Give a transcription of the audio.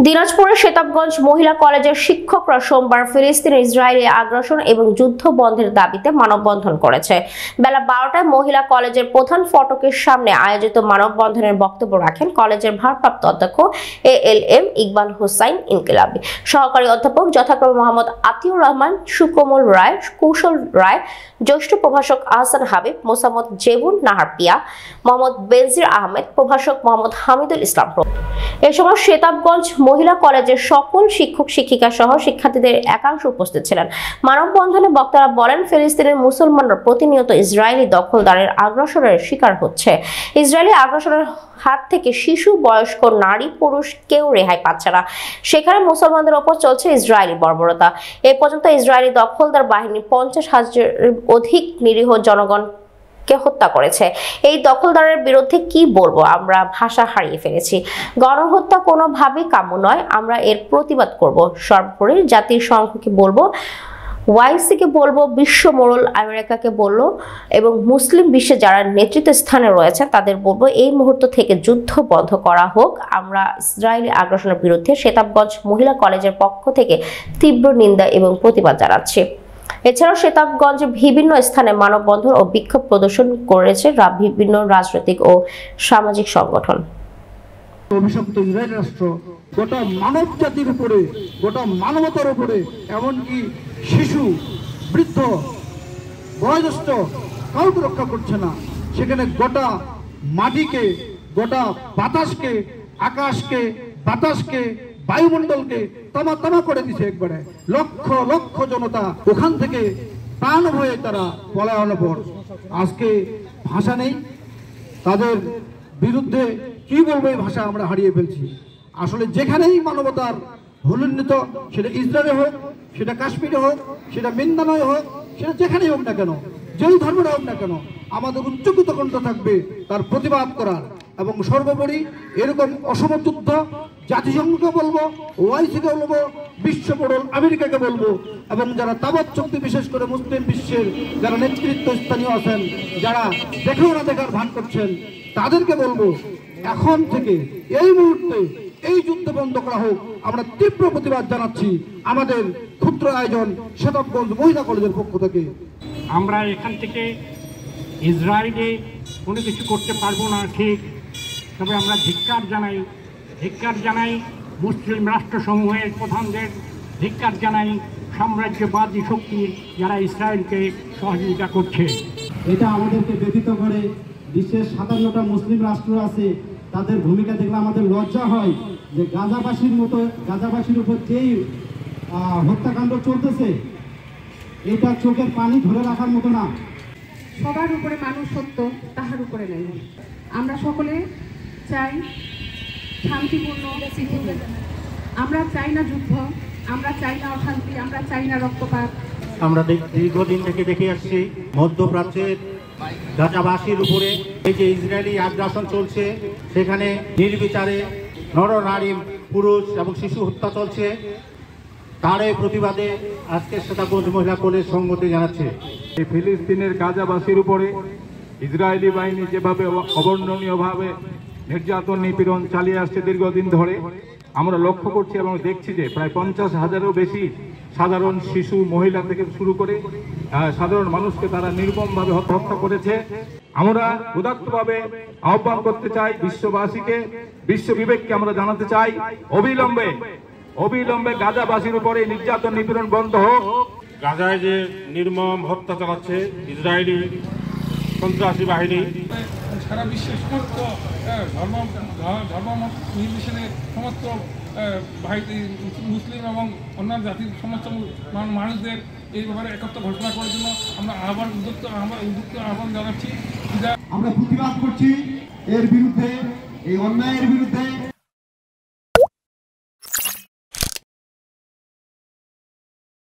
দিনাজপুরের শেতাবগঞ্জ মহিলা কলেজের শিক্ষকরা সোমবার ফিলিস্তিন ইসরায়েলি আগ্রাসন এবং যুদ্ধ বন্ধের দাবিতে মানববন্ধন করেছে। বেলা 12টায় মহিলা কলেজের প্রধান ফটকের সামনে আয়োজিত মানববন্ধনের বক্তব্য রাখেন কলেজের ভারপ্রাপ্ত অধ্যক্ষ ALM ইকবাল হোসাইন ইনকিলাবি, সহকারী অধ্যাপক যথাক্রমে মোহাম্মদ আতিউর রহমান, সুকোমল রায়, কৌশল রায়, জ্যেষ্ঠ প্রভাষক আহসান হাবিব, মোসাম্মদ জেবুন নাহার পিয়া, মোহাম্মদ বেনজির আহমেদ, প্রভাষক মোহাম্মদ হামিদুল ইসলাম। এ সময় শেতাবগঞ্জ মহিলা কলেজের সকল শিক্ষক শিক্ষিকা সহ শিক্ষার্থীদের একাংশ উপস্থিত ছিলেন। মানববন্ধনে বক্তারা বলেন, ফিলিস্তিনের মুসলমানরা প্রতিনিয়ত ইসরায়েলি দখলদারের আগ্রাসনের শিকার হচ্ছে। ইসরায়েলি আগ্রাসনের হাত থেকে শিশু, বয়স্ক, নারী, পুরুষ কেউ রেহাই পাচ্ছে না। সেখানে মুসলমানদের ওপর চলছে ইসরায়েলি বর্বরতা। এ পর্যন্ত ইসরায়েলি দখলদার বাহিনী 50,000-এর অধিক নিরীহ জনগণ কে হত্যা করেছে। এই দখলদারের বিরুদ্ধে কি বলবো, আমরা ভাষা হারিয়ে ফেলেছি। গণহত্যা কোনোভাবেই কাম্য নয়, আমরা এর প্রতিবাদ করব। সর্বোপরি জাতির সংঘকে বলবো, ওয়াইসিকে বলবো, বিশ্ব মোড়ল আমেরিকাকে বলবো এবং মুসলিম বিশ্বে যারা নেতৃত্ব স্থানে রয়েছে তাদের বলবো, এই মুহূর্ত থেকে যুদ্ধ বন্ধ করা হোক। আমরা ইসরায়েলি আগ্রাসনের বিরুদ্ধে শেতাবগঞ্জ মহিলা কলেজের পক্ষ থেকে তীব্র নিন্দা এবং প্রতিবাদ জানাচ্ছি। এছাড়াও শেতাবগঞ্জে বিভিন্ন স্থানে মানববন্ধন ও বিক্ষোভ প্রদর্শন করেছে বিভিন্ন রাজনৈতিক ও সামাজিক সংগঠন। অভিশপ্ত ইসরায়েল রাষ্ট্র গোটা মানব জাতির উপরে, গোটা মানবতার উপরে, এমনকি শিশু, বৃদ্ধ, বয়োজ্যেষ্ঠ কাউকে রক্ষা করছে না। সেখানে গোটা মাটিকে, গোটা বাতাসকে, আকাশকে, বাতাসকে, বায়ুমণ্ডলকে তামা তামা করে দিছে একবারে। লক্ষ লক্ষ জনতা ওখান থেকে প্রাণ হয়ে তারা পলায়নের পর আজকে ভাষা নেই, তাদের বিরুদ্ধে কি বলবো, এই ভাষা আমরা হারিয়ে ফেলছি। আসলে যেখানেই মানবতার ভুলুন্নিত, সেটা ইসরায়েলে হোক, সেটা কাশ্মীরে হোক, সেটা মিন্দানয় হোক, সেটা যেখানেই হোক না কেন, যেই ধর্মের হোক না কেন, আমাদের উচ্চকিত কণ্ঠ থাকবে তার প্রতিবাদ করার। এবং সর্বোপরি এরকম অসম যুদ্ধ জাতিসংঘকে বলবো, ওআইসিকে বলবো, বিশ্ব মোড়ল আমেরিকাকে বলবো, এবং যারা তাবৎ শক্তি, বিশেষ করে মুসলিম বিশ্বের যারা নেতৃত্ব স্থানীয় আছেন, যারা দেখেও না দেখার ভান করছেন, তাদেরকে বলবো, এখন থেকে এই মুহূর্তে এই যুদ্ধ বন্ধ করা হোক। আমরা তীব্র প্রতিবাদ জানাচ্ছি আমাদের ক্ষুদ্র আয়োজন শেতাবগঞ্জ মহিলা কলেজের পক্ষ থেকে। আমরা এখান থেকে ইসরায়েলে কোনো কিছু করতে পারবো না ঠিক, তবে আমরা ধিক্কার জানাই মুসলিম রাষ্ট্রসমূহের প্রধানদের, ধিক্কার জানাই সাম্রাজ্যবাদী শক্তির যারা ইসরায়েলকে সহযোগিতা করছে। এটা আমাদেরকে ব্যথিত করে। বিশ্বের 57টা মুসলিম রাষ্ট্র আছে, তাদের ভূমিকা দেখলে আমাদের লজ্জা হয় যে গাজাবাসীর উপর যেই হত্যাকাণ্ড চলতেছে, এটা চোখের পানি ধরে রাখার মতো না। সবার উপরে মানুষ সত্য, তাহার উপরে নেই। আমরা সকলে চাই শান্তিপূর্ণ পৃথিবী। আমরা চাই না যুদ্ধ, আমরা চাই না অশান্তি, আমরা চাই না রক্তপাত। আমরা দীর্ঘদিন থেকে দেখে আসছি মধ্যপ্রাচ্যের গাজাবাসীর উপরে এই যে ইসরায়েলি আগ্রাসন চলছে, সেখানে নির্বিচারে নরনারী, পুরুষ এবং শিশু হত্যা চলছে। তারই প্রতিবাদে আজকে শেতাবগঞ্জ মহিলা কলেজ সংহতি জানাচ্ছে। এই ফিলিস্তিনের গাজাবাসীর উপরে ইসরায়েলি বাহিনী যেভাবে অবর্ণনীয়ভাবে নির্যাতন, নিপীড়ন চালিয়ে আসছে দীর্ঘদিন ধরে, আমরা লক্ষ্য করছি এবং দেখছি যে প্রায় 50,000-এরও বেশি সাধারণ শিশু, মহিলা থেকে শুরু করে সাধারণ মানুষকে তারা নির্মমভাবে হত্যা করেছে। আমরা উদাত্তভাবে আহ্বান করতে চাই বিশ্ববাসীকে, বিশ্ব বিবেককে আমরা জানাতে চাই, অবিলম্বে গাজাবাসীর উপরে নির্যাতন, নিপীড়ন বন্ধ হোক। গাজায় যে নির্মম হত্যা চালাচ্ছে ইসরায়েলি সন্ত্রাসী বাহিনী, সারা বিশ্বের সমস্ত ধর্ম নির্বিশেষে সমস্ত মুসলিম এবং অন্যান্য জাতির সমস্ত মানুষদের এই ব্যাপারে একত্র ঘোষণা করার জন্য আমরা আহ্বান জানাচ্ছি। আমরা প্রতিবাদ করছি এর বিরুদ্ধে, এই অন্যায়ের বিরুদ্ধে।